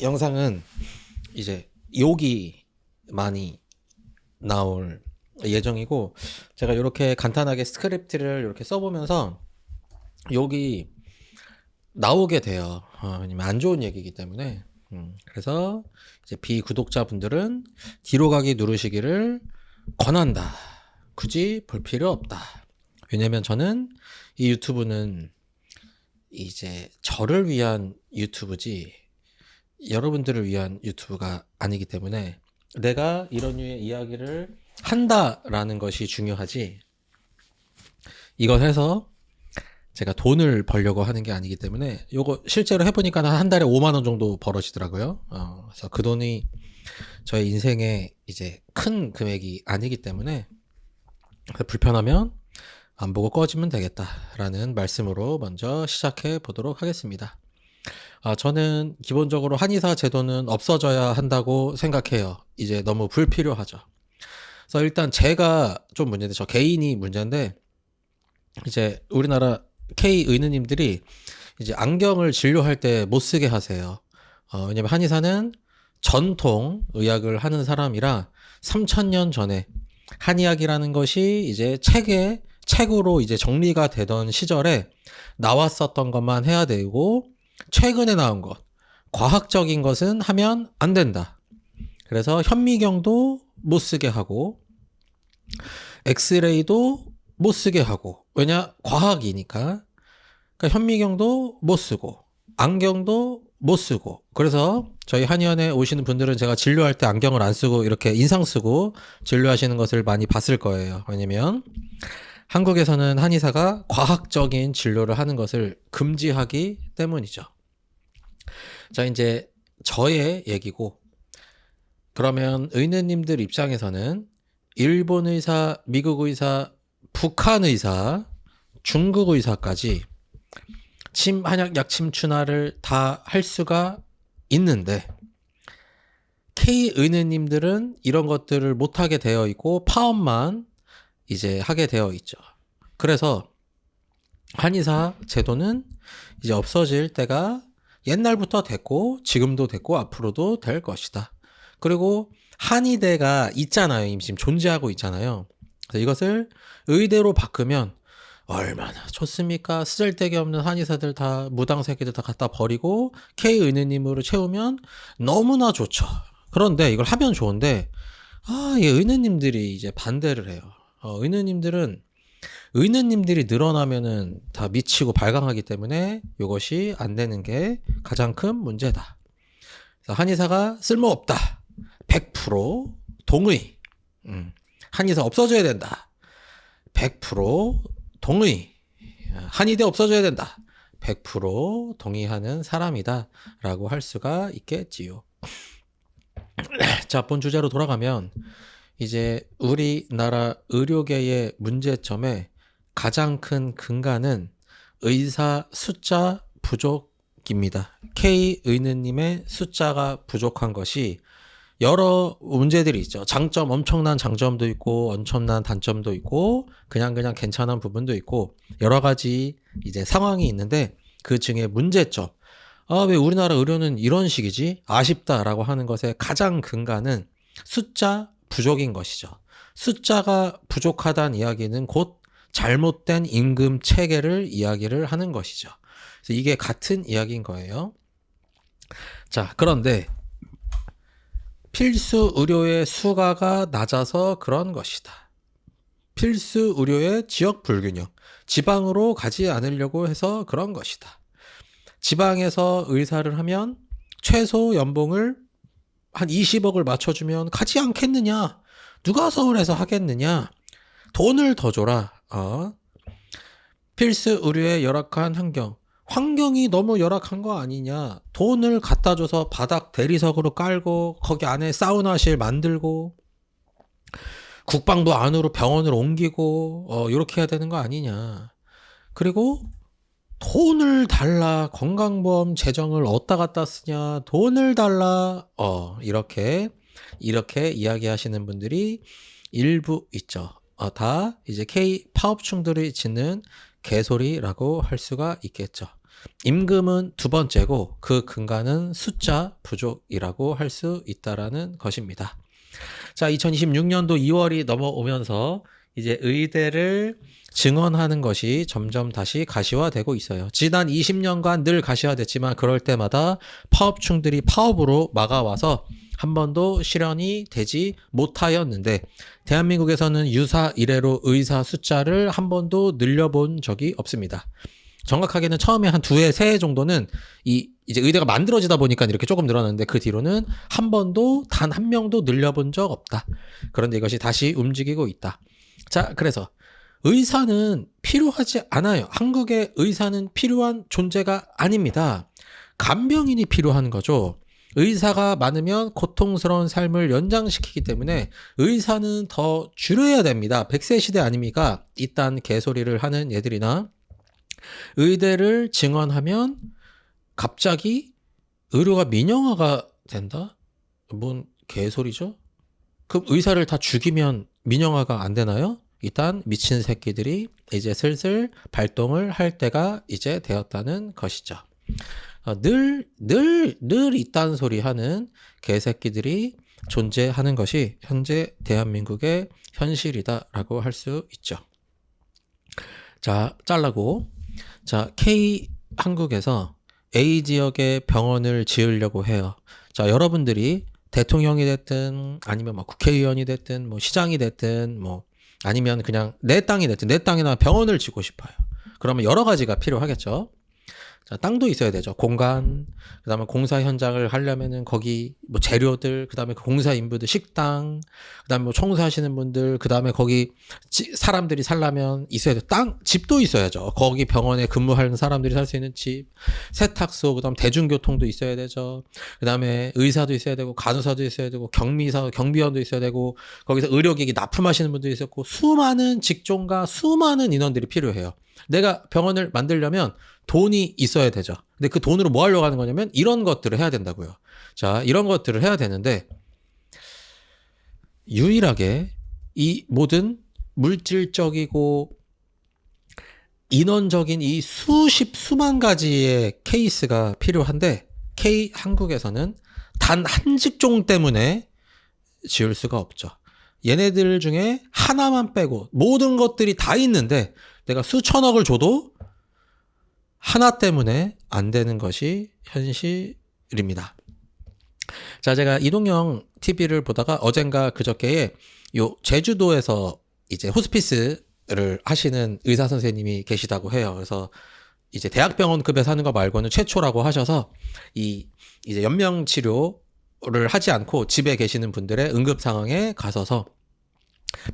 영상은 이제 욕이 많이 나올 예정이고, 제가 이렇게 간단하게 스크립트를 이렇게 써보면서 욕이 나오게 돼요. 왜냐면 안 좋은 얘기이기 때문에. 그래서 이제 비구독자분들은 뒤로 가기 누르시기를 권한다. 굳이 볼 필요 없다. 왜냐면 저는 이 유튜브는 이제 저를 위한 유튜브지 여러분들을 위한 유튜브가 아니기 때문에 내가 이런 류의 이야기를 한다라는 것이 중요하지, 이걸 해서 제가 돈을 벌려고 하는 게 아니기 때문에. 요거 실제로 해보니까 한 달에 5만 원 정도 벌어지더라고요. 그래서 그 돈이 저의 인생에 이제 큰 금액이 아니기 때문에 불편하면 안 보고 꺼지면 되겠다라는 말씀으로 먼저 시작해 보도록 하겠습니다. 저는 기본적으로 한의사 제도는 없어져야 한다고 생각해요. 이제 너무 불필요하죠. 그래서 일단 제가 좀 문제인데, 저 개인이 문제인데, 이제 우리나라 K 의느님들이 이제 안경을 진료할 때 못 쓰게 하세요. 왜냐면 한의사는 전통 의학을 하는 사람이라 3000년 전에 한의학이라는 것이 이제 책으로 이제 정리가 되던 시절에 나왔었던 것만 해야 되고, 최근에 나온 것, 과학적인 것은 하면 안 된다. 그래서 현미경도 못 쓰게 하고, 엑스레이도 못 쓰게 하고, 왜냐? 과학이니까. 그러니까 현미경도 못 쓰고, 안경도 못 쓰고. 그래서 저희 한의원에 오시는 분들은 제가 진료할 때 안경을 안 쓰고 이렇게 인상 쓰고 진료하시는 것을 많이 봤을 거예요. 왜냐면 한국에서는 한의사가 과학적인 진료를 하는 것을 금지하기 때문이죠. 자, 이제 저의 얘기고, 그러면 의느님들 입장에서는 일본 의사, 미국 의사, 북한 의사, 중국 의사까지 침, 한약, 약침, 추나를 다 할 수가 있는데, K 의느님들은 이런 것들을 못하게 되어 있고 파업만 이제 하게 되어 있죠. 그래서 한의사 제도는 이제 없어질 때가 옛날부터 됐고, 지금도 됐고, 앞으로도 될 것이다. 그리고 한의대가 있잖아요. 이미 지금 존재하고 있잖아요. 그래서 이것을 의대로 바꾸면 얼마나 좋습니까? 쓰잘데기 없는 한의사들 다, 무당 새끼들 다 갖다 버리고 K 의느님으로 채우면 너무나 좋죠. 그런데 이걸 하면 좋은데, 이 의느님들이 이제 반대를 해요. 의느님들이 늘어나면은 다 미치고 발광하기 때문에 이것이 안 되는 게 가장 큰 문제다. 그래서 한의사가 쓸모없다. 100% 동의. 한의사 없어져야 된다. 100% 동의. 한의대 없어져야 된다. 100% 동의하는 사람이다 라고 할 수가 있겠지요. 자, 본 주제로 돌아가면, 이제 우리나라 의료계의 문제점의 가장 큰 근간은 의사 숫자 부족입니다. K 의느님의 숫자가 부족한 것이 여러 문제들이 있죠. 엄청난 장점도 있고, 엄청난 단점도 있고, 그냥 괜찮은 부분도 있고, 여러 가지 이제 상황이 있는데, 그 중에 문제점. 왜 우리나라 의료는 이런 식이지? 아쉽다라고 하는 것의 가장 근간은 숫자 부족인 것이죠. 숫자가 부족하다는 이야기는 곧 잘못된 임금 체계를 이야기를 하는 것이죠. 그래서 이게 같은 이야기인 거예요. 자, 그런데 필수 의료의 수가가 낮아서 그런 것이다. 필수 의료의 지역 불균형, 지방으로 가지 않으려고 해서 그런 것이다. 지방에서 의사를 하면 최소 연봉을 한 20억을 맞춰주면 가지 않겠느냐? 누가 서울에서 하겠느냐? 돈을 더 줘라. 필수 의료의 열악한 환경이 너무 열악한 거 아니냐? 돈을 갖다 줘서 바닥 대리석으로 깔고 거기 안에 사우나실 만들고 국방부 안으로 병원을 옮기고 이렇게 해야 되는 거 아니냐? 그리고 돈을 달라. 건강보험 재정을 어디다 갖다 쓰냐. 돈을 달라. 이렇게 이야기하시는 분들이 일부 있죠. 다 이제 K 파업충들이 짓는 개소리라고 할 수가 있겠죠. 임금은 두 번째고 그 근간은 숫자 부족이라고 할 수 있다라는 것입니다. 자, 2026년도 2월이 넘어오면서 이제 의대를 증원하는 것이 점점 다시 가시화되고 있어요. 지난 20년간 늘 가시화됐지만 그럴 때마다 파업충들이 파업으로 막아와서 한 번도 실현이 되지 못하였는데 대한민국에서는 유사 이래로 의사 숫자를 한 번도 늘려본 적이 없습니다. 정확하게는 처음에 한 2회, 3회 정도는 이제 의대가 만들어지다 보니까 이렇게 조금 늘어났는데 그 뒤로는 한 번도 단 한 명도 늘려본 적 없다. 그런데 이것이 다시 움직이고 있다. 자, 그래서 의사는 필요하지 않아요. 한국의 의사는 필요한 존재가 아닙니다. 간병인이 필요한 거죠. 의사가 많으면 고통스러운 삶을 연장시키기 때문에 의사는 더 줄여야 됩니다. 100세 시대 아닙니까? 이딴 개소리를 하는 얘들이나 의대를 증원하면 갑자기 의료가 민영화가 된다? 뭔 개소리죠? 그럼 의사를 다 죽이면 민영화가 안 되나요? 일단 미친 새끼들이 이제 슬슬 발동을 할 때가 이제 되었다는 것이죠. 늘 이딴 소리 하는 개새끼들이 존재하는 것이 현재 대한민국의 현실이다라고 할 수 있죠. 자, 잘라고. 자, K 한국에서 A 지역에 병원을 지으려고 해요. 자, 여러분들이 대통령이 됐든 아니면 뭐 국회의원이 됐든 뭐 시장이 됐든 뭐 아니면 그냥 내 땅이 됐든 내 땅에나 병원을 짓고 싶어요. 그러면 여러 가지가 필요하겠죠. 자, 땅도 있어야 되죠. 공간, 그 다음에 공사 현장을 하려면은 거기 뭐 재료들, 그 다음에 그 공사 인부들, 식당, 그 다음에 뭐 청소하시는 분들, 그 다음에 거기 사람들이 살려면 있어야 돼. 집도 있어야죠. 거기 병원에 근무하는 사람들이 살 수 있는 집, 세탁소, 그 다음 대중교통도 있어야 되죠. 그 다음에 의사도 있어야 되고, 간호사도 있어야 되고, 경비원도 있어야 되고, 거기서 의료기기 납품하시는 분도 있었고, 수많은 직종과 수많은 인원들이 필요해요. 내가 병원을 만들려면 돈이 있어야 되죠. 근데 그 돈으로 뭐 하려고 하는 거냐면 이런 것들을 해야 된다고요. 자, 이런 것들을 해야 되는데 유일하게 이 모든 물질적이고 인원적인 이 수만 가지의 케이스가 필요한데 K 한국에서는 단 한 직종 때문에 지을 수가 없죠. 얘네들 중에 하나만 빼고 모든 것들이 다 있는데 내가 수천억을 줘도 하나 때문에 안 되는 것이 현실입니다. 자, 제가 이동영 TV를 보다가 어젠가 그저께에 요 제주도에서 이제 호스피스를 하시는 의사 선생님이 계시다고 해요. 그래서 이제 대학병원급에서 하는 거 말고는 최초라고 하셔서 이제 연명 치료를 하지 않고 집에 계시는 분들의 응급 상황에 가서서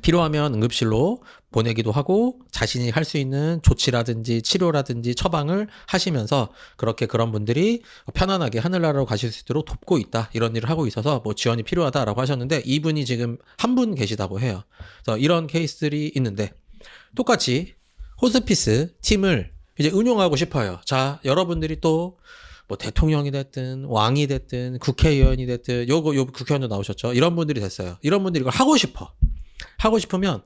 필요하면 응급실로 보내기도 하고 자신이 할 수 있는 조치라든지 치료라든지 처방을 하시면서 그렇게 그런 분들이 편안하게 하늘나라로 가실 수 있도록 돕고 있다. 이런 일을 하고 있어서 뭐 지원이 필요하다라고 하셨는데 이분이 지금 한 분 계시다고 해요. 그래서 이런 케이스들이 있는데 똑같이 호스피스 팀을 이제 운용하고 싶어요. 자, 여러분들이 또 뭐 대통령이 됐든 왕이 됐든 국회의원이 됐든 요 국회의원도 나오셨죠. 이런 분들이 됐어요. 이런 분들이 이걸 하고 싶으면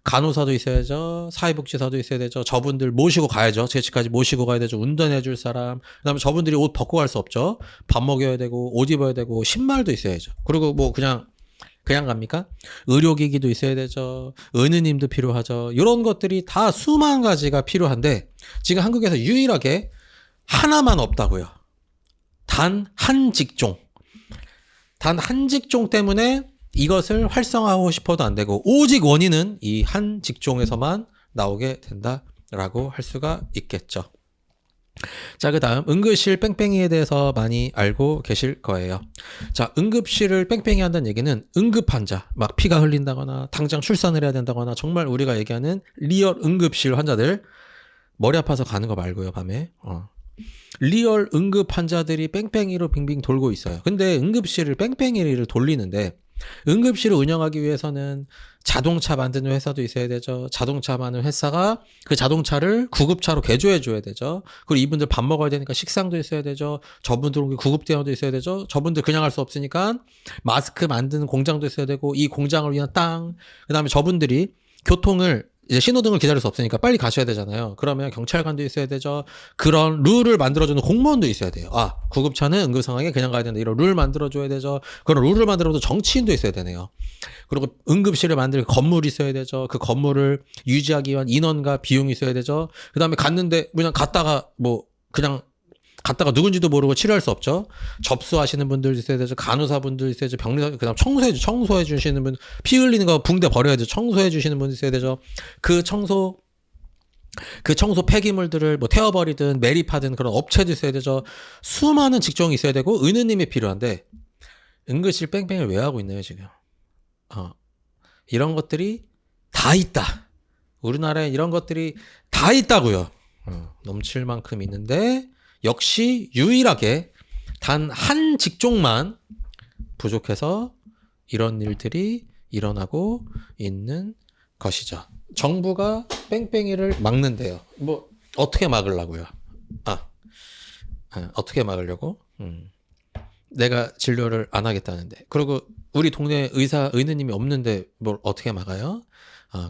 간호사도 있어야죠. 사회복지사도 있어야 되죠. 저분들 모시고 가야죠. 제 집까지 모시고 가야 되죠. 운전해 줄 사람. 그다음에 저분들이 옷 벗고 갈 수 없죠. 밥 먹여야 되고 옷 입어야 되고 신발도 있어야죠. 그리고 뭐 그냥 갑니까? 의료기기도 있어야 되죠. 은우님도 필요하죠. 이런 것들이 다 수만 가지가 필요한데 지금 한국에서 유일하게 하나만 없다고요. 단 한 직종 때문에 이것을 활성화하고 싶어도 안 되고 오직 원인은 이 한 직종에서만 나오게 된다라고 할 수가 있겠죠. 자, 그 다음 응급실 뺑뺑이에 대해서 많이 알고 계실 거예요. 자, 응급실을 뺑뺑이 한다는 얘기는 응급 환자, 막 피가 흘린다거나 당장 출산을 해야 된다거나 정말 우리가 얘기하는 리얼 응급실 환자들 머리 아파서 가는 거 말고요, 밤에. 리얼 응급 환자들이 뺑뺑이로 빙빙 돌고 있어요. 근데 응급실을 뺑뺑이를 돌리는데 응급실을 운영하기 위해서는 자동차 만드는 회사도 있어야 되죠. 자동차 만드는 회사가 그 자동차를 구급차로 개조해 줘야 되죠. 그리고 이분들 밥 먹어야 되니까 식상도 있어야 되죠. 저분들 구급대원도 있어야 되죠. 저분들 그냥 할 수 없으니까 마스크 만드는 공장도 있어야 되고 이 공장을 위한 땅, 그다음에 저분들이 교통을 이제 신호등을 기다릴 수 없으니까 빨리 가셔야 되잖아요. 그러면 경찰관도 있어야 되죠. 그런 룰을 만들어주는 공무원도 있어야 돼요. 아, 구급차는 응급 상황에 그냥 가야 된다. 이런 룰 만들어줘야 되죠. 그런 룰을 만들어도 정치인도 있어야 되네요. 그리고 응급실을 만들 건물이 있어야 되죠. 그 건물을 유지하기 위한 인원과 비용이 있어야 되죠. 그 다음에 갔는데 그냥 갔다가 뭐 그냥 갔다가 누군지도 모르고 치료할 수 없죠. 접수하시는 분들 있어야 되죠. 간호사분들 있어야 되죠. 병리사, 그다음 청소해 주시는 분, 피 흘리는 거 붕대 버려야 되죠. 청소해 주시는 분 있어야 되죠. 그 청소 폐기물들을 뭐 태워버리든 매립하든 그런 업체도 있어야 되죠. 수많은 직종이 있어야 되고 은우님이 필요한데 응급실 뺑뺑이를 왜 하고 있나요 지금? 이런 것들이 다 있다. 우리나라에 이런 것들이 다 있다고요. 넘칠 만큼 있는데 역시 유일하게 단 한 직종만 부족해서 이런 일들이 일어나고 있는 것이죠. 정부가 뺑뺑이를 막는데요. 뭐 어떻게 막으려고요? 어떻게 막으려고? 내가 진료를 안 하겠다는데. 그리고 우리 동네 의느님이 없는데 뭘 어떻게 막아요?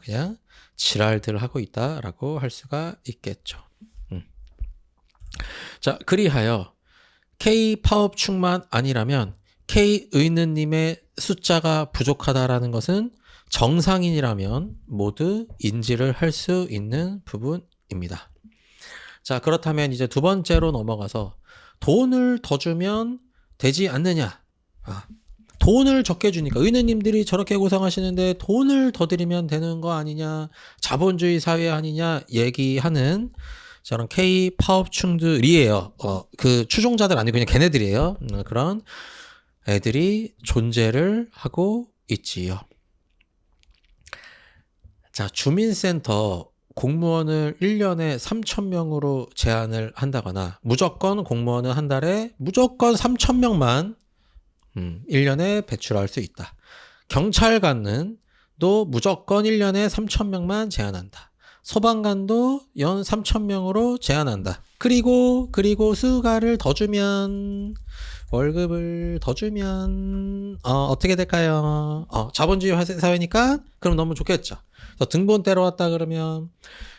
그냥 지랄들 하고 있다라고 할 수가 있겠죠. 자, 그리하여 K 파업충만 아니라면 K 의느님의 숫자가 부족하다라는 것은 정상인이라면 모두 인지를 할 수 있는 부분입니다. 자, 그렇다면 이제 두 번째로 넘어가서 돈을 더 주면 되지 않느냐? 돈을 적게 주니까 의느님들이 저렇게 고생하시는데 돈을 더 드리면 되는 거 아니냐? 자본주의 사회 아니냐? 얘기하는 저런 K 파업충들이에요. 그 추종자들 아니고 그냥 걔네들이에요. 그런 애들이 존재를 하고 있지요. 자, 주민센터 공무원을 1년에 3,000명으로 제한을 한다거나 무조건 공무원은 한 달에 무조건 3,000명만 1년에 배출할 수 있다. 경찰관은 또 무조건 1년에 3,000명만 제한한다. 소방관도 연 3,000명으로 제한한다. 그리고 수가를 더 주면 월급을 더 주면 어떻게 될까요? 자본주의 사회니까 그럼 너무 좋겠죠. 그래서 등본 떼러 왔다 그러면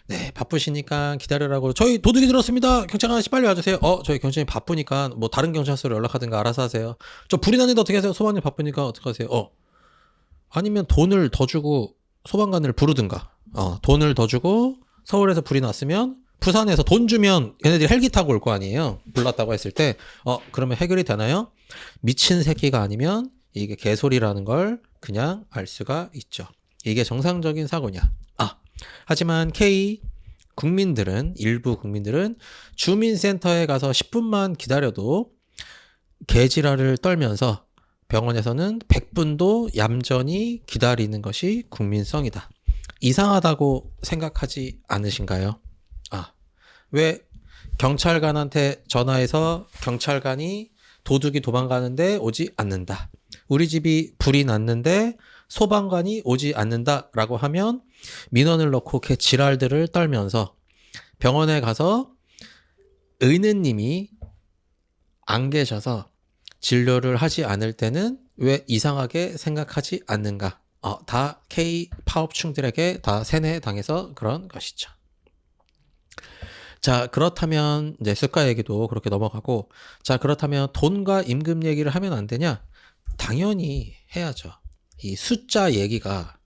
네, 바쁘시니까 기다려라고. 저희 도둑이 들었습니다. 경찰 아저씨 빨리 와주세요. 저희 경찰이 바쁘니까 뭐 다른 경찰서로 연락하든가 알아서 하세요. 저 불이 났는데 어떻게 하세요? 소방님 바쁘니까 어떻게 하세요? 아니면 돈을 더 주고 소방관을 부르든가. 돈을 더 주고 서울에서 불이 났으면 부산에서 돈 주면 걔네들이 헬기 타고 올 거 아니에요. 불났다고 했을 때 그러면 해결이 되나요? 미친 새끼가 아니면 이게 개소리라는 걸 그냥 알 수가 있죠. 이게 정상적인 사고냐? 하지만 일부 국민들은 주민센터에 가서 10분만 기다려도 개지랄을 떨면서 병원에서는 100분도 얌전히 기다리는 것이 국민성이다. 이상하다고 생각하지 않으신가요? 왜 경찰관한테 전화해서 경찰관이 도둑이 도망가는데 오지 않는다. 우리 집이 불이 났는데 소방관이 오지 않는다라고 하면 민원을 넣고 그 지랄들을 떨면서 병원에 가서 의느님이 안 계셔서 진료를 하지 않을 때는 왜 이상하게 생각하지 않는가? 다 K 파업충들에게 다 세뇌당해서 그런 것이죠. 자, 그렇다면 이제 수가 얘기도 그렇게 넘어가고, 자, 그렇다면 돈과 임금 얘기를 하면 안 되냐? 당연히 해야죠. 이 숫자 얘기가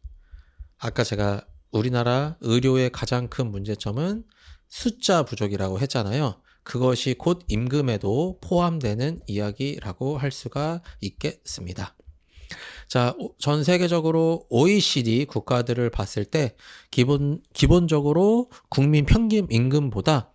아까 제가 우리나라 의료의 가장 큰 문제점은 숫자 부족이라고 했잖아요. 그것이 곧 임금에도 포함되는 이야기라고 할 수가 있겠습니다. 자, 전 세계적으로 OECD 국가들을 봤을 때 기본적으로 국민 평균 임금보다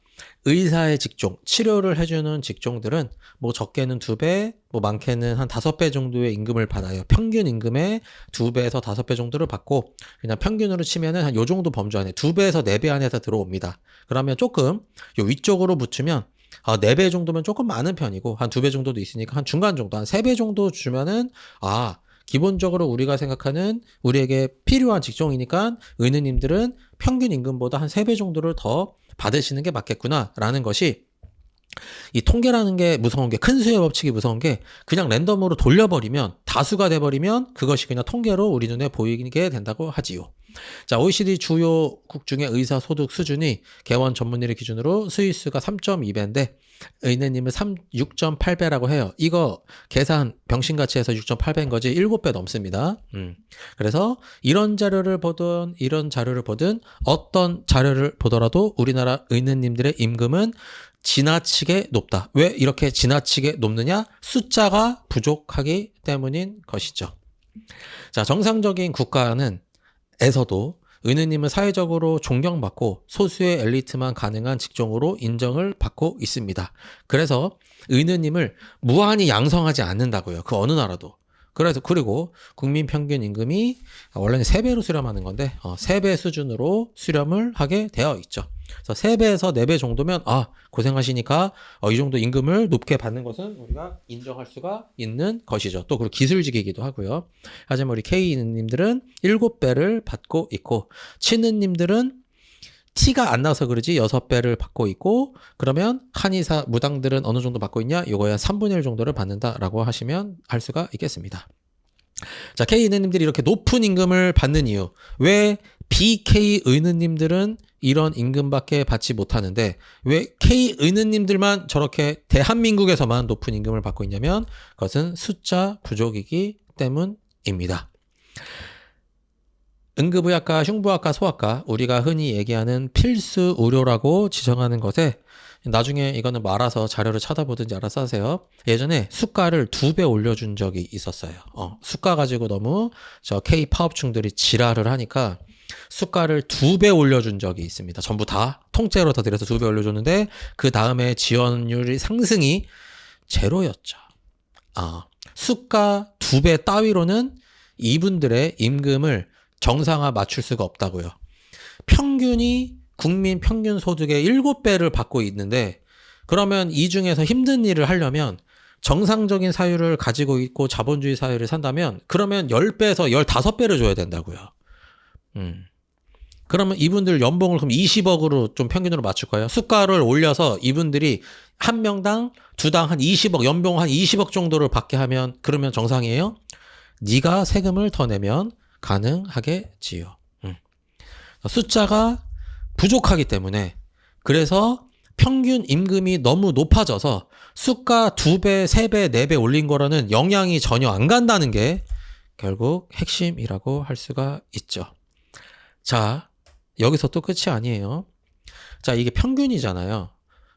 의사의 직종, 치료를 해주는 직종들은 뭐 적게는 2배, 뭐 많게는 한 5배 정도의 임금을 받아요. 평균 임금의 2배에서 5배 정도를 받고 그냥 평균으로 치면은 한 요 정도 범주 안에 2배에서 4배 안에서 들어옵니다. 그러면 조금 요 위쪽으로 붙으면 4배 정도면 조금 많은 편이고 한 2배 정도도 있으니까 한 중간 정도, 한 3배 정도 주면은 기본적으로 우리가 생각하는 우리에게 필요한 직종이니까 의느님들은 평균 임금보다 한 3배 정도를 더 받으시는 게 맞겠구나라는 것이 이 통계라는 게 무서운 게 큰 수의 법칙이 무서운 게 그냥 랜덤으로 돌려버리면 다수가 돼버리면 그것이 그냥 통계로 우리 눈에 보이게 된다고 하지요. 자, OECD 주요국 중에 의사 소득 수준이 개원 전문의를 기준으로 스위스가 3.2배인데 의느님은 6.8배라고 해요. 이거 계산 병신같이 해서 6.8배인 거지 7배 넘습니다. 그래서 이런 자료를 보든 이런 자료를 보든 어떤 자료를 보더라도 우리나라 의느님들의 임금은 지나치게 높다. 왜 이렇게 지나치게 높느냐? 숫자가 부족하기 때문인 것이죠. 자, 정상적인 국가는 에서도 의느님은 사회적으로 존경받고 소수의 엘리트만 가능한 직종으로 인정을 받고 있습니다. 그래서 의느님을 무한히 양성하지 않는다고요. 그 어느 나라도. 그래서 그리고 국민 평균 임금이 원래는 3배로 수렴하는 건데 3배 수준으로 수렴을 하게 되어 있죠. 그래서 3배에서 4배 정도면 고생하시니까 이 정도 임금을 높게 받는 것은 우리가 인정할 수가 있는 것이죠. 또 그리고 기술직이기도 하고요. 하지만 우리 K님들은 7배를 받고 있고 치느님들은 티가 안 나서 그러지 6배를 받고 있고 그러면 한의사 무당들은 어느 정도 받고 있냐? 이거야 3분의 1 정도를 받는다라고 하시면 할 수가 있겠습니다. 자, K 의느님들이 이렇게 높은 임금을 받는 이유. 왜 BK 의느님들은 이런 임금밖에 받지 못하는데 왜 K 의느님들만 저렇게 대한민국에서만 높은 임금을 받고 있냐면 그것은 숫자 부족이기 때문입니다. 응급의학과, 흉부학과, 소아과 우리가 흔히 얘기하는 필수 의료라고 지정하는 것에 나중에 이거는 말아서 자료를 찾아보든지 알아서 하세요. 예전에 수가를 2배 올려준 적이 있었어요. 수가 가지고 너무 저 K 파업충들이 지랄을 하니까 수가를 2배 올려준 적이 있습니다. 전부 다 통째로 더 들여서 2배 올려줬는데 그 다음에 지원율이 상승이 제로였죠. 수가 2배 따위로는 이분들의 임금을 정상화 맞출 수가 없다고요. 평균이 국민 평균 소득의 7배를 받고 있는데 그러면 이 중에서 힘든 일을 하려면 정상적인 사유를 가지고 있고 자본주의 사회를 산다면 그러면 10배에서 15배를 줘야 된다고요. 그러면 이분들 연봉을 그럼 20억으로 좀 평균으로 맞출 거예요. 수가를 올려서 이분들이 한 명당 두당 한 20억, 연봉 한 20억 정도를 받게 하면 그러면 정상이에요? 네가 세금을 더 내면 가능하겠지요. 숫자가 부족하기 때문에 그래서 평균 임금이 너무 높아져서 수가 2배, 3배, 4배 올린 거라는 영향이 전혀 안 간다는 게 결국 핵심이라고 할 수가 있죠. 자, 여기서 또 끝이 아니에요. 자, 이게 평균이잖아요.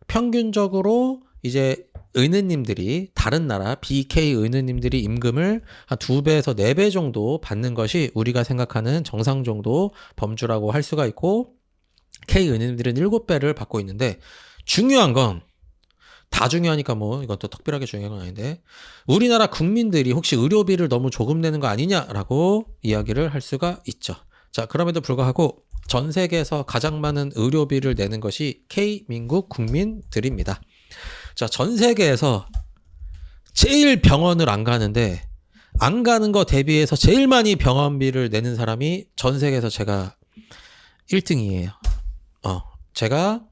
평균적으로 이제 의느님들이 다른 나라 BK 의느님들이 임금을 한 2배에서 4배 정도 받는 것이 우리가 생각하는 정상 정도 범주라고 할 수가 있고 K 의느님들은 7배를 받고 있는데 중요한 건 다 중요하니까 뭐 이건 또 특별하게 중요한 건 아닌데 우리나라 국민들이 혹시 의료비를 너무 조금 내는 거 아니냐라고 이야기를 할 수가 있죠. 자, 그럼에도 불구하고 전 세계에서 가장 많은 의료비를 내는 것이 K민국 국민들입니다. 자, 전 세계에서 제일 병원을 안 가는데 안 가는 거 대비해서 제일 많이 병원비를 내는 사람이 전 세계에서 제가 1등이에요. 제가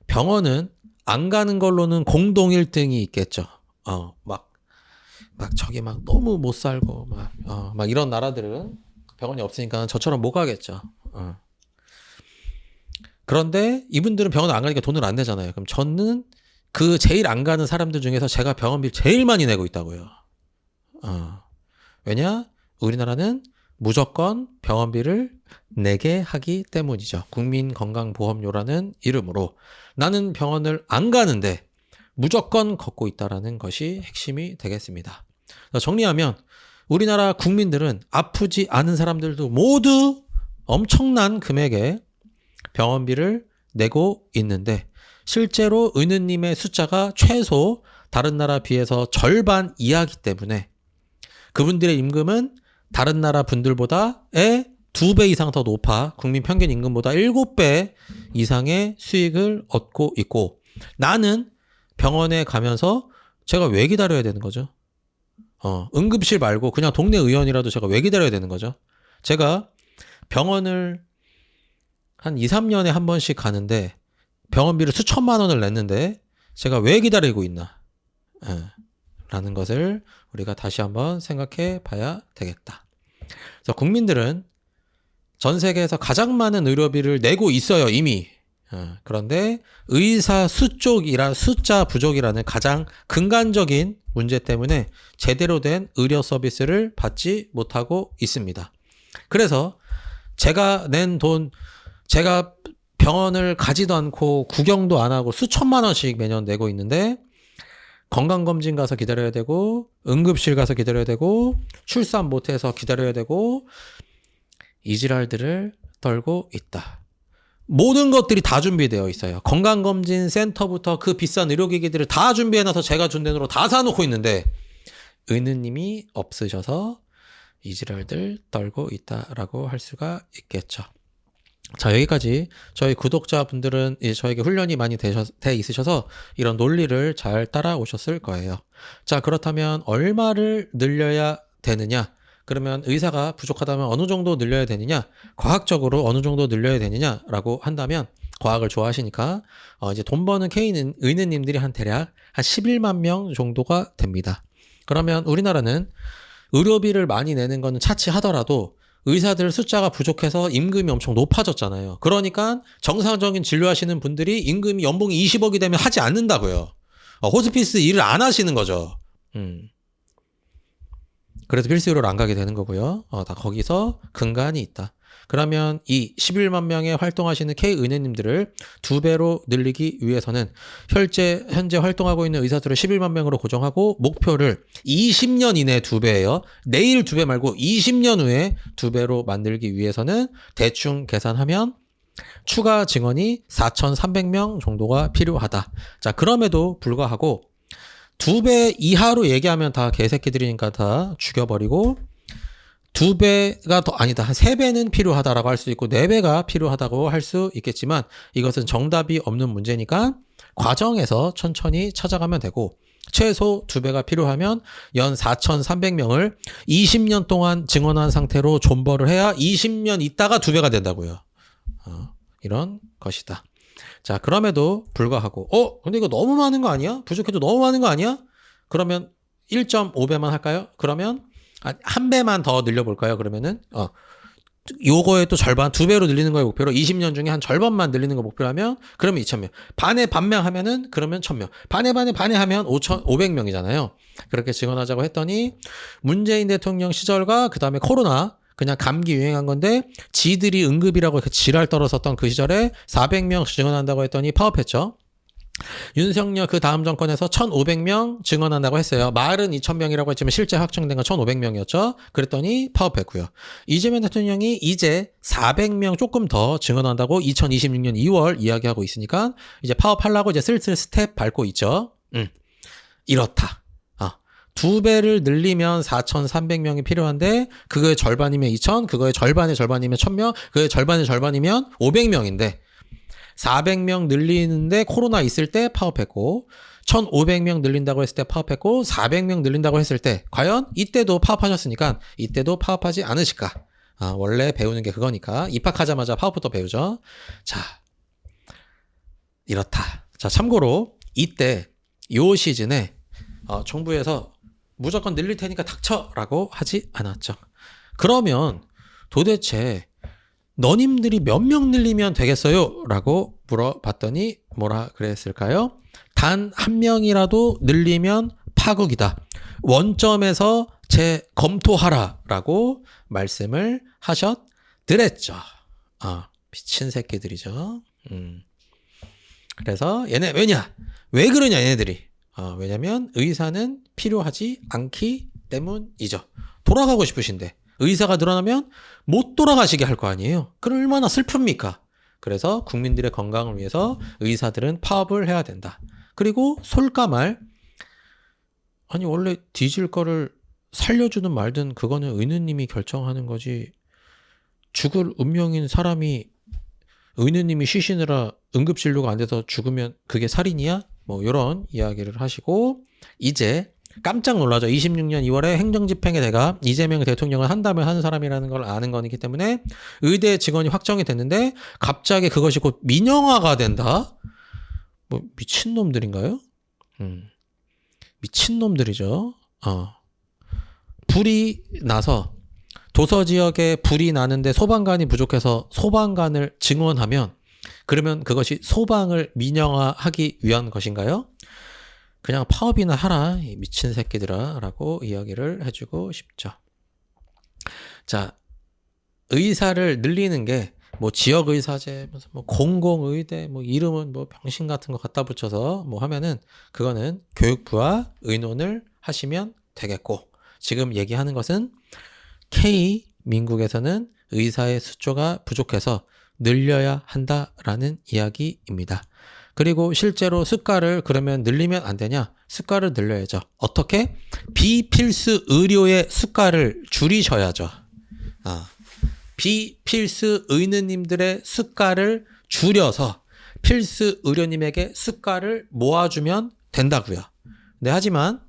병원은 안 가는 걸로는 공동 1등이 있겠죠. 막 저기 막 너무 못 살고 막 이런 나라들은 병원이 없으니까 저처럼 못 가겠죠. 그런데 이분들은 병원 안 가니까 돈을 안 내잖아요. 그럼 저는 그 제일 안 가는 사람들 중에서 제가 병원비를 제일 많이 내고 있다고요. 왜냐? 우리나라는 무조건 병원비를 내게 하기 때문이죠. 국민건강보험료라는 이름으로 나는 병원을 안 가는데 무조건 걷고 있다라는 것이 핵심이 되겠습니다. 정리하면 우리나라 국민들은 아프지 않은 사람들도 모두 엄청난 금액의 병원비를 내고 있는데 실제로 의느님의 숫자가 최소 다른 나라 비해서 절반 이하이기 때문에 그분들의 임금은 다른 나라 분들보다의 2배 이상 더 높아 국민 평균 임금보다 7배 이상의 수익을 얻고 있고 나는 병원에 가면서 제가 왜 기다려야 되는 거죠? 응급실 말고 그냥 동네 의원이라도 제가 왜 기다려야 되는 거죠? 제가 병원을 한 2, 3년에 한 번씩 가는데 병원비를 수천만 원을 냈는데 제가 왜 기다리고 있나? 라는 것을 우리가 다시 한번 생각해 봐야 되겠다. 그래서 국민들은 전 세계에서 가장 많은 의료비를 내고 있어요, 이미. 그런데 의사 숫자 부족이라는 가장 근간적인 문제 때문에 제대로 된 의료 서비스를 받지 못하고 있습니다. 그래서 제가 낸 돈, 제가 병원을 가지도 않고 구경도 안 하고 수천만 원씩 매년 내고 있는데 건강검진 가서 기다려야 되고 응급실 가서 기다려야 되고 출산 못해서 기다려야 되고 이 지랄들을 떨고 있다. 모든 것들이 다 준비되어 있어요. 건강검진 센터부터 그 비싼 의료기기들을 다 준비해놔서 제가 준 돈으로 다 사놓고 있는데 의느님이 없으셔서 이 지랄들 떨고 있다라고 할 수가 있겠죠. 자, 여기까지 저희 구독자분들은 이제 저에게 훈련이 많이 돼 있으셔서 이런 논리를 잘 따라오셨을 거예요. 자, 그렇다면 얼마를 늘려야 되느냐? 그러면 의사가 부족하다면 어느 정도 늘려야 되느냐? 과학적으로 어느 정도 늘려야 되느냐라고 한다면 과학을 좋아하시니까 이제 돈 버는 K는 의느님들이 대략 한 11만 명 정도가 됩니다. 그러면 우리나라는 의료비를 많이 내는 거는 차치하더라도 의사들 숫자가 부족해서 임금이 엄청 높아졌잖아요. 그러니까 정상적인 진료하시는 분들이 임금이 연봉이 20억이 되면 하지 않는다고요. 호스피스 일을 안 하시는 거죠. 그래서 필수의료를 안 가게 되는 거고요. 다 거기서 근간이 있다. 그러면 이 11만 명의 활동하시는 K의뢰님들을 2배로 늘리기 위해서는 현재 활동하고 있는 의사들을 11만 명으로 고정하고 목표를 20년 이내 2배예요. 내일 2배 말고 20년 후에 2배로 만들기 위해서는 대충 계산하면 추가 증원이 4,300명 정도가 필요하다. 자, 그럼에도 불구하고 2배 이하로 얘기하면 다 개새끼들이니까 다 죽여버리고 2배가 더 아니다. 한 3배는 필요하다라고 할 수 있고 4배가 필요하다고 할 수 있겠지만 이것은 정답이 없는 문제니까 과정에서 천천히 찾아가면 되고 최소 2배가 필요하면 연 4,300명을 20년 동안 증원한 상태로 존버를 해야 20년 있다가 2배가 된다고요. 이런 것이다. 자, 그럼에도 불구하고 근데 이거 너무 많은 거 아니야? 부족해도 너무 많은 거 아니야? 그러면 1.5배만 할까요? 그러면 한 배만 더 늘려볼까요? 그러면은 요거에 또 절반 2배로 늘리는 거에 목표로 20년 중에 한 절반만 늘리는 거 목표로 하면 그러면 2,000명. 반에 반명 하면은 그러면 1,000명. 반에 반에 하면 500명이잖아요. 그렇게 증언하자고 했더니 문재인 대통령 시절과 그다음에 코로나 그냥 감기 유행한 건데 지들이 응급이라고 이렇게 지랄 떨어섰던 그 시절에 400명 증언한다고 했더니 파업했죠. 윤석열 그 다음 정권에서 1,500명 증언한다고 했어요. 말은 2,000명이라고 했지만 실제 확정된 건 1,500명이었죠. 그랬더니 파업했고요. 이재명 대통령이 이제 400명 조금 더 증언한다고 2026년 2월 이야기하고 있으니까 이제 파업하려고 이제 슬슬 스텝 밟고 있죠. 이렇다. 2배를 늘리면 4,300명이 필요한데 그거의 절반이면 2,000, 그거의 절반의 절반이면 1,000명, 그거의 절반의 절반이면 500명인데 400명 늘리는데 코로나 있을 때 파업했고 1,500명 늘린다고 했을 때 파업했고 400명 늘린다고 했을 때 과연 이때도 파업하셨으니까 이때도 파업하지 않으실까? 원래 배우는 게 그거니까 입학하자마자 파업부터 배우죠. 자, 이렇다. 자, 참고로 이때 요 시즌에 정부에서 무조건 늘릴 테니까 닥쳐라고 하지 않았죠. 그러면 도대체 너님들이 몇 명 늘리면 되겠어요? 라고 물어봤더니 뭐라 그랬을까요? 단 한 명이라도 늘리면 파국이다. 원점에서 재검토하라 라고 말씀을 하셨더랬죠. 미친 새끼들이죠. 그래서 얘네 왜 그러냐 얘네들이. 왜냐면 의사는 필요하지 않기 때문이죠. 돌아가고 싶으신데 의사가 늘어나면 못 돌아가시게 할 거 아니에요. 그럼 얼마나 슬픕니까? 그래서 국민들의 건강을 위해서 의사들은 파업을 해야 된다. 그리고 솔까말 아니 원래 뒤질 거를 살려주든 말든 그거는 의느님이 결정하는 거지. 죽을 운명인 사람이 의느님이 쉬시느라 응급진료가 안 돼서 죽으면 그게 살인이야? 뭐 이런 이야기를 하시고 이제 깜짝 놀라죠. 26년 2월에 행정집행의 대가 이재명 대통령을 한다면 하는 사람이라는 걸 아는 거기 때문에 의대 직원이 확정이 됐는데 갑자기 그것이 곧 민영화가 된다? 뭐 미친놈들인가요? 미친놈들이죠. 불이 나서 도서 지역에 불이 나는데 소방관이 부족해서 소방관을 증원하면 그러면 그것이 소방을 민영화하기 위한 것인가요? 그냥 파업이나 하라 이 미친 새끼들아 라고 이야기를 해주고 싶죠. 자, 의사를 늘리는 게 뭐 지역의사제, 뭐 공공의대, 뭐 이름은 뭐 병신 같은 거 갖다 붙여서 뭐 하면은 그거는 교육부와 의논을 하시면 되겠고, 지금 얘기하는 것은 K 민국에서는 의사의 수조가 부족해서 늘려야 한다라는 이야기입니다. 그리고 실제로 수가를 그러면 늘리면 안 되냐? 수가를 늘려야죠. 어떻게? 비필수 의료의 수가를 줄이셔야죠. 비필수 의느님들의 수가를 줄여서 필수 의료님에게 수가를 모아주면 된다고요. 네, 하지만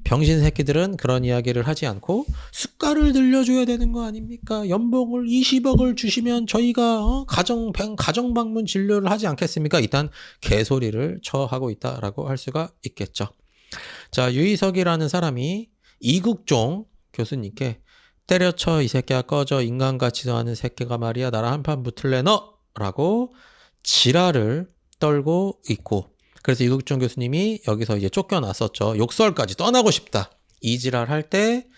병신 새끼들은 그런 이야기를 하지 않고 수가를 늘려줘야 되는 거 아닙니까? 연봉을 20억을 주시면 저희가 가정 방문 진료를 하지 않겠습니까? 일단 개소리를 처하고 있다라고 할 수가 있겠죠. 자, 유희석이라는 사람이 이국종 교수님께 때려쳐 이 새끼야 꺼져 인간 같지도 않은 새끼가 말이야 나랑 한판 붙을래 너? 라고 지랄을 떨고 있고, 그래서 이국종 교수님이 여기서 이제 쫓겨났었죠. 욕설까지 떠나고 싶다. 이 지랄 할 때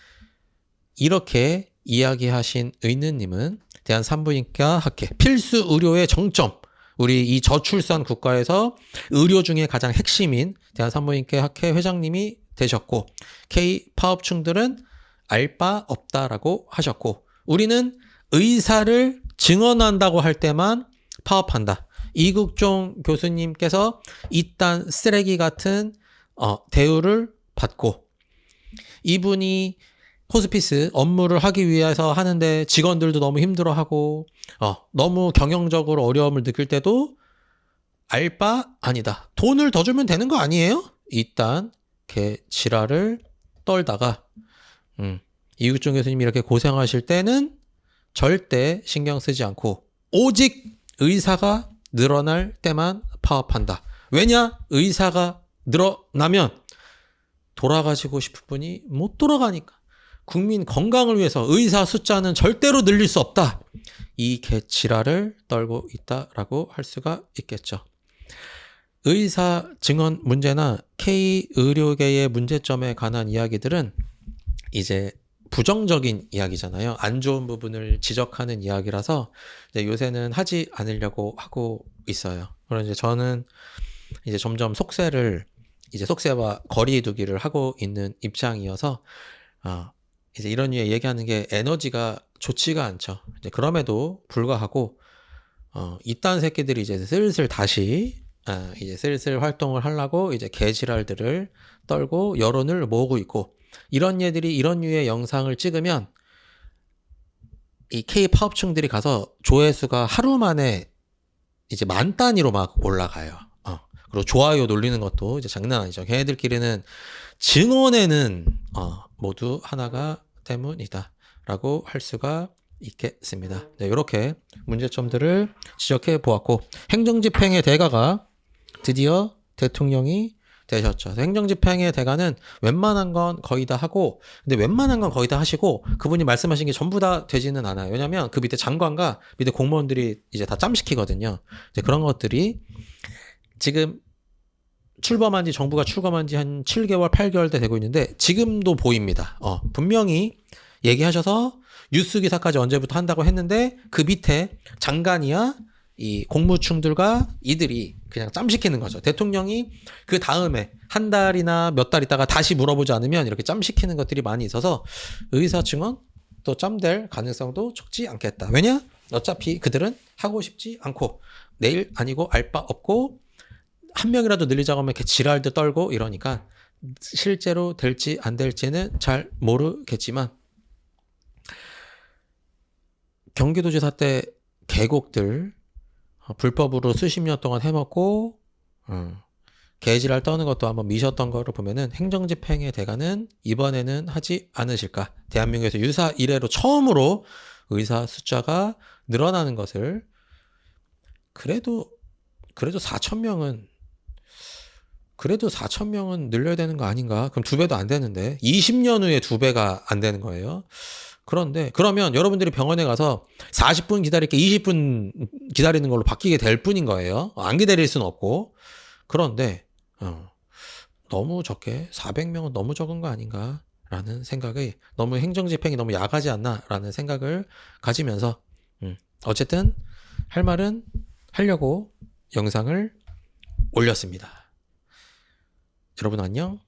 이렇게 이야기하신 의느님은 대한산부인과 학회 필수 의료의 정점, 우리 이 저출산 국가에서 의료 중에 가장 핵심인 대한산부인과 학회 회장님이 되셨고, K 파업충들은 알 바 없다라고 하셨고, 우리는 의사를 증언한다고 할 때만 파업한다. 이국종 교수님께서 이딴 쓰레기 같은 대우를 받고, 이분이 호스피스 업무를 하기 위해서 하는데 직원들도 너무 힘들어하고 너무 경영적으로 어려움을 느낄 때도 알 바 아니다. 돈을 더 주면 되는 거 아니에요? 이딴 개 지랄을 떨다가 이국종 교수님이 이렇게 고생하실 때는 절대 신경 쓰지 않고 오직 의사가 늘어날 때만 파업한다. 왜냐? 의사가 늘어나면 돌아가시고 싶은 분이 못 돌아가니까. 국민 건강을 위해서 의사 숫자는 절대로 늘릴 수 없다. 이 개지랄을 떨고 있다라고 할 수가 있겠죠. 의사 증언 문제나 K의료계의 문제점에 관한 이야기들은 이제 부정적인 이야기잖아요. 안 좋은 부분을 지적하는 이야기라서 이제 요새는 하지 않으려고 하고 있어요. 그럼 이제 저는 이제 점점 속세와 거리 두기를 하고 있는 입장이어서 이제 이런 류의 얘기하는 게 에너지가 좋지가 않죠. 이제 그럼에도 불구하고 이딴 새끼들이 이제 슬슬 다시 이제 슬슬 활동을 하려고 이제 개지랄들을 떨고 여론을 모으고 있고, 이런 얘들이 이런 류의 영상을 찍으면 이 K 파업층들이 가서 조회수가 하루 만에 이제 만 단위로 막 올라가요. 그리고 좋아요 놀리는 것도 이제 장난 아니죠. 걔네들끼리는 증언에는 모두 하나가 때문이다라고 할 수가 있겠습니다. 네, 이렇게 문제점들을 지적해 보았고, 행정집행의 대가가 드디어 대통령이 되셨죠. 행정집행의 대가는 웬만한 건 거의 다 하고, 근데 웬만한 건 거의 다 하시고 그분이 말씀하신 게 전부 다 되지는 않아요. 왜냐면 그 밑에 장관과 밑에 공무원들이 이제 다 짬시키거든요. 이제 그런 것들이 지금 정부가 출범한 지 한 7개월, 8개월 돼 되고 있는데 지금도 보입니다. 분명히 얘기하셔서 뉴스 기사까지 언제부터 한다고 했는데 그 밑에 장관이야 이 공무충들과 이들이 그냥 짬시키는 거죠. 대통령이 그 다음에 한 달이나 몇 달 있다가 다시 물어보지 않으면 이렇게 짬시키는 것들이 많이 있어서 의사 증언 또 짬될 가능성도 적지 않겠다. 왜냐? 어차피 그들은 하고 싶지 않고 내일 아니고 알 바 없고 한 명이라도 늘리자고 하면 이렇게 지랄도 떨고 이러니까 실제로 될지 안 될지는 잘 모르겠지만, 경기도지사 때 계곡들 불법으로 수십 년 동안 해먹고 개지랄 떠는 것도 한번 미셨던 거를 보면은 행정집행의 대가는 이번에는 하지 않으실까. 대한민국에서 유사 이래로 처음으로 의사 숫자가 늘어나는 것을 그래도 4,000명은 늘려야 되는 거 아닌가? 그럼 2배도 안 되는데 20년 후에 2배가 안 되는 거예요. 그런데 그러면 여러분들이 병원에 가서 40분 기다릴 게 20분 기다리는 걸로 바뀌게 될 뿐인 거예요. 안 기다릴 수는 없고. 그런데 너무 적게 400명은 너무 적은 거 아닌가라는 생각이, 너무 행정집행이 너무 야하지 않나라는 생각을 가지면서 어쨌든 할 말은 하려고 영상을 올렸습니다. 여러분 안녕.